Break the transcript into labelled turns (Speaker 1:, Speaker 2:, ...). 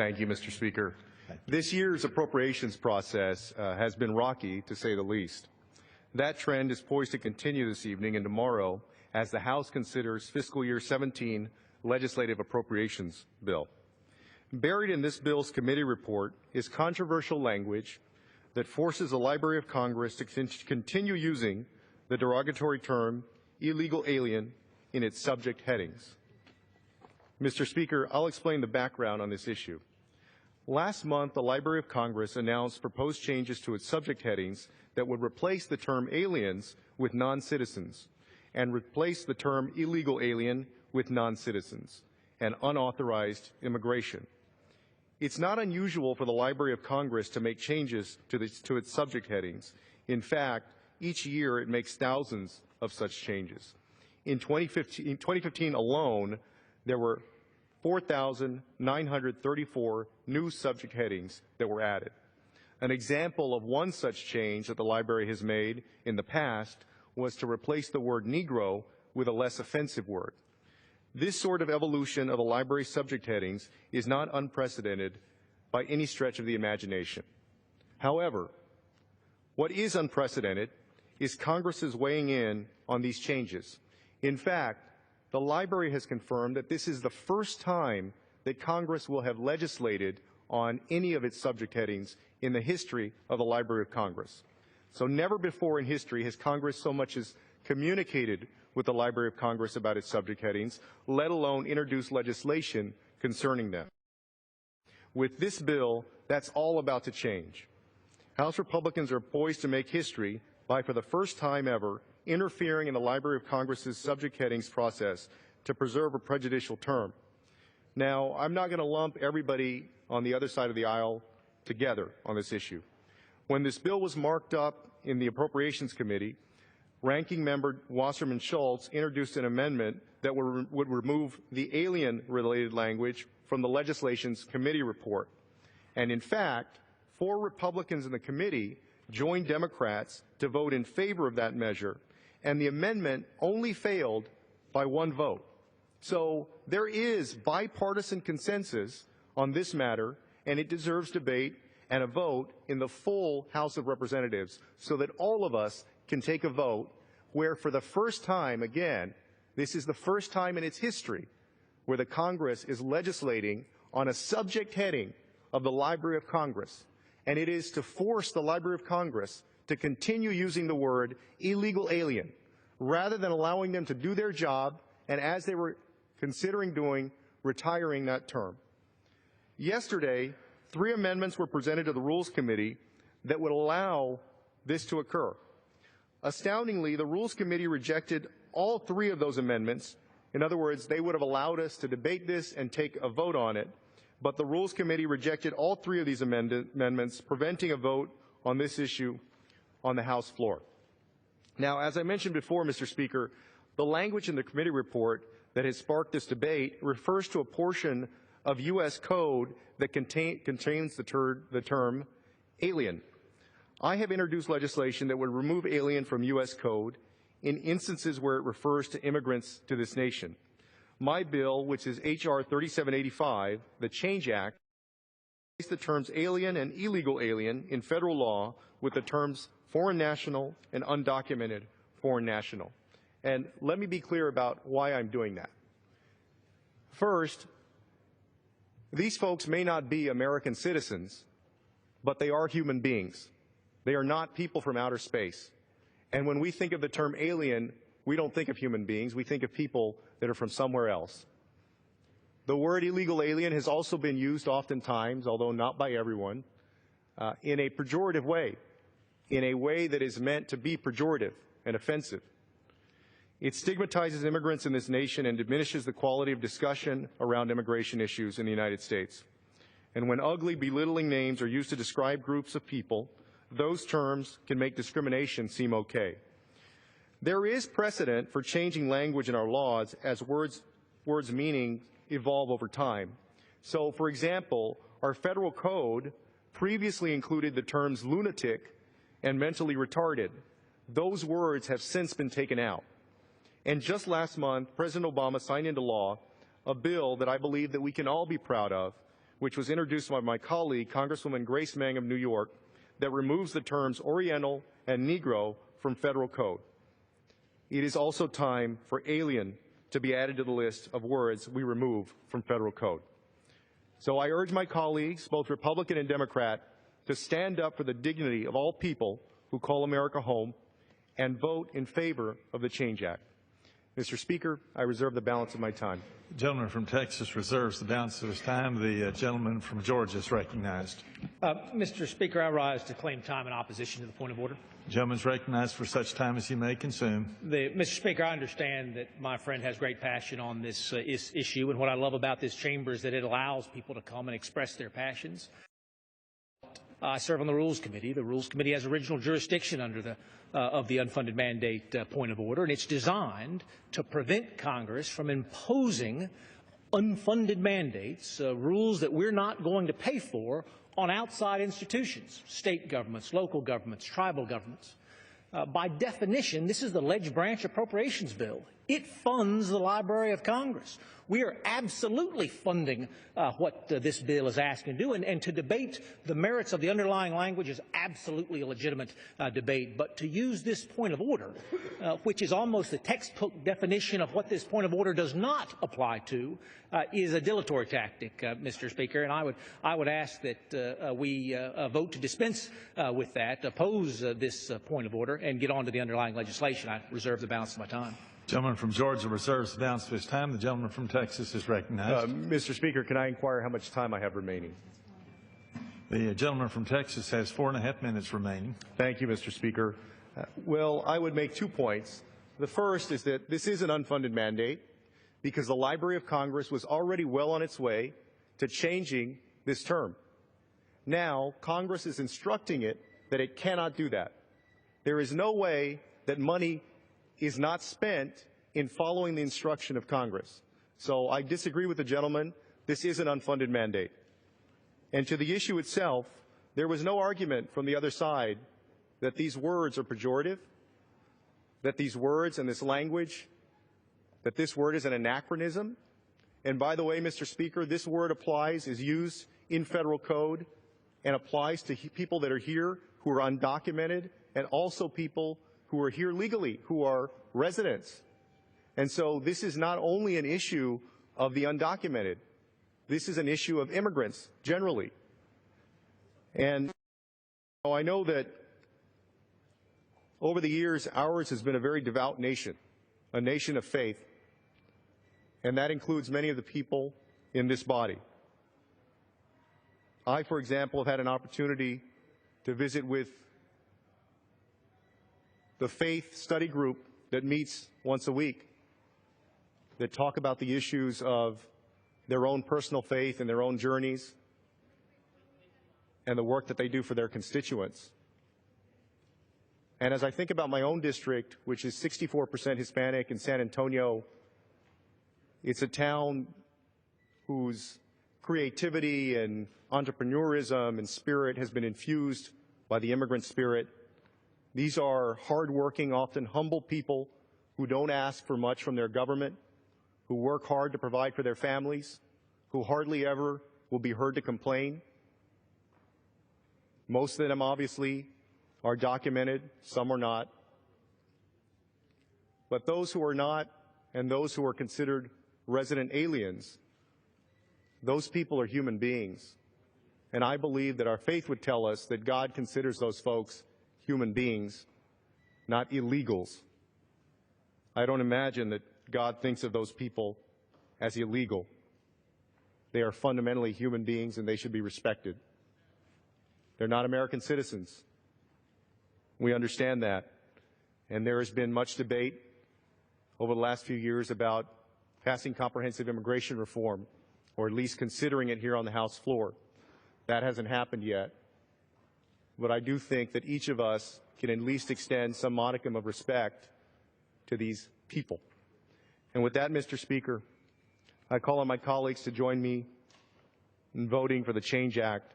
Speaker 1: Thank you, Mr. Speaker. This year's appropriations process has been rocky, to say the least. That trend is poised to continue this evening and tomorrow as the House considers fiscal year 17 legislative appropriations bill. Buried in this bill's committee report is controversial language that forces the Library of Congress to continue using the derogatory term illegal alien in its subject headings. Mr. Speaker, I'll explain the background on this issue. Last month, the Library of Congress announced proposed changes to its subject headings that would replace the term aliens with non-citizens and replace the term illegal alien with non-citizens and unauthorized immigration. It's not unusual for the Library of Congress to make changes to its subject headings. In fact, each year it makes thousands of such changes. In 2015 alone, there were 4,934 new subject headings that were added. An example of one such change that the library has made in the past was to replace the word Negro with a less offensive word. This sort of evolution of the library's subject headings is not unprecedented by any stretch of the imagination. However, what is unprecedented is Congress's weighing in on these changes. In fact, the library has confirmed that this is the first time that Congress will have legislated on any of its subject headings in the history of the Library of Congress. So never before in history has Congress so much as communicated with the Library of Congress about its subject headings, let alone introduce legislation concerning them. With this bill, that's all about to change. House Republicans are poised to make history by, for the first time ever, interfering in the Library of Congress's subject headings process to preserve a prejudicial term. Now, I'm not going to lump everybody on the other side of the aisle together on this issue. When this bill was marked up in the Appropriations Committee, Ranking Member Wasserman Schultz introduced an amendment that would remove the alien-related language from the legislation's committee report. And in fact, 4 Republicans in the committee joined Democrats to vote in favor of that measure, and the amendment only failed by 1 vote. So there is bipartisan consensus on this matter, and it deserves debate and a vote in the full House of Representatives so that all of us can take a vote where, for the first time, again, this is the first time in its history where the Congress is legislating on a subject heading of the Library of Congress, and it is to force the Library of Congress to continue using the word illegal alien rather than allowing them to do their job and, as they were considering doing, retiring that term. Yesterday, 3 amendments were presented to the Rules Committee that would allow this to occur. Astoundingly, the Rules Committee rejected all 3 of those amendments. In other words, they would have allowed us to debate this and take a vote on it, but the Rules Committee rejected all 3 of these amendments, preventing a vote on this issue on the House floor. Now, as I mentioned before, Mr. Speaker, the language in the committee report that has sparked this debate refers to a portion of U.S. code that contains the term alien. I have introduced legislation that would remove alien from U.S. code in instances where it refers to immigrants to this nation. My bill, which is H.R. 3785, the Change Act, replaces the terms alien and illegal alien in federal law with the terms foreign national and undocumented foreign national. And let me be clear about why I'm doing that. First, these folks may not be American citizens, but they are human beings. They are not people from outer space. And when we think of the term alien, we don't think of human beings. We think of people that are from somewhere else. The word illegal alien has also been used oftentimes, although not by everyone, in a pejorative way, in a way that is meant to be pejorative and offensive. It stigmatizes immigrants in this nation and diminishes the quality of discussion around immigration issues in the United States. And when ugly, belittling names are used to describe groups of people, those terms can make discrimination seem okay. There is precedent for changing language in our laws as words' meaning evolve over time. So, for example, our federal code previously included the terms lunatic and mentally retarded. Those words have since been taken out. And just last month, President Obama signed into law a bill that I believe that we can all be proud of, which was introduced by my colleague, Congresswoman Grace Meng of New York, that removes the terms Oriental and Negro from federal code. It is also time for alien to be added to the list of words we remove from federal code. So I urge my colleagues, both Republican and Democrat, to stand up for the dignity of all people who call America home and vote in favor of the Change Act. Mr. Speaker, I reserve the balance of my time.
Speaker 2: The gentleman from Texas reserves the balance of his time. The gentleman from Georgia is recognized.
Speaker 3: Mr. Speaker, I rise to claim time in opposition to the point of order.
Speaker 2: The gentleman is recognized for such time as he may consume.
Speaker 3: Mr. Speaker, I understand that my friend has great passion on this issue, and what I love about this chamber is that it allows people to come and express their passions. I serve on the Rules Committee. The Rules Committee has original jurisdiction under the unfunded mandate point of order, and it's designed to prevent Congress from imposing unfunded mandates, rules that we're not going to pay for on outside institutions, state governments, local governments, tribal governments. By definition, this is the Ledge Branch Appropriations Bill. It funds the Library of Congress. We are absolutely funding what this bill is asking to do, and to debate the merits of the underlying language is absolutely a legitimate debate. But to use this point of order, which is almost the textbook definition of what this point of order does not apply to, is a dilatory tactic, Mr. Speaker. And I would ask that we vote to dispense with that, oppose this point of order, and get on to the underlying legislation. I reserve the balance of my time.
Speaker 2: The gentleman from Georgia reserves the balance of his time. The gentleman from Texas is recognized.
Speaker 1: Mr. Speaker, can I inquire how much time I have remaining?
Speaker 2: The gentleman from Texas has 4.5 minutes remaining.
Speaker 1: Thank you, Mr. Speaker. Well, I would make 2 points. The first is that this is an unfunded mandate because the Library of Congress was already well on its way to changing this term. Now, Congress is instructing it that it cannot do that. There is no way that money is not spent in following the instruction of Congress. So I disagree with the gentleman. This is an unfunded mandate. And to the issue itself, there was no argument from the other side that these words are pejorative, that these words and this language, that this word is an anachronism. And by the way, Mr. Speaker, this word is used in federal code and applies to people that are here who are undocumented and also people who are here legally, who are residents. And so this is not only an issue of the undocumented. This is an issue of immigrants generally. And I know that over the years, ours has been a very devout nation, a nation of faith, and that includes many of the people in this body. I, for example, have had an opportunity to visit with the faith study group that meets once a week, that talk about the issues of their own personal faith and their own journeys and the work that they do for their constituents. And as I think about my own district, which is 64% Hispanic in San Antonio, it's a town whose creativity and entrepreneurism and spirit has been infused by the immigrant spirit. These are hardworking, often humble people who don't ask for much from their government, who work hard to provide for their families, who hardly ever will be heard to complain. Most of them, obviously, are documented. Some are not. But those who are not and those who are considered resident aliens, those people are human beings. And I believe that our faith would tell us that God considers those folks human beings, not illegals. I don't imagine that God thinks of those people as illegal. They are fundamentally human beings and they should be respected. They're not American citizens. We understand that. And there has been much debate over the last few years about passing comprehensive immigration reform, or at least considering it here on the House floor. That hasn't happened yet. But I do think that each of us can at least extend some modicum of respect to these people. And with that, Mr. Speaker, I call on my colleagues to join me in voting for the Change Act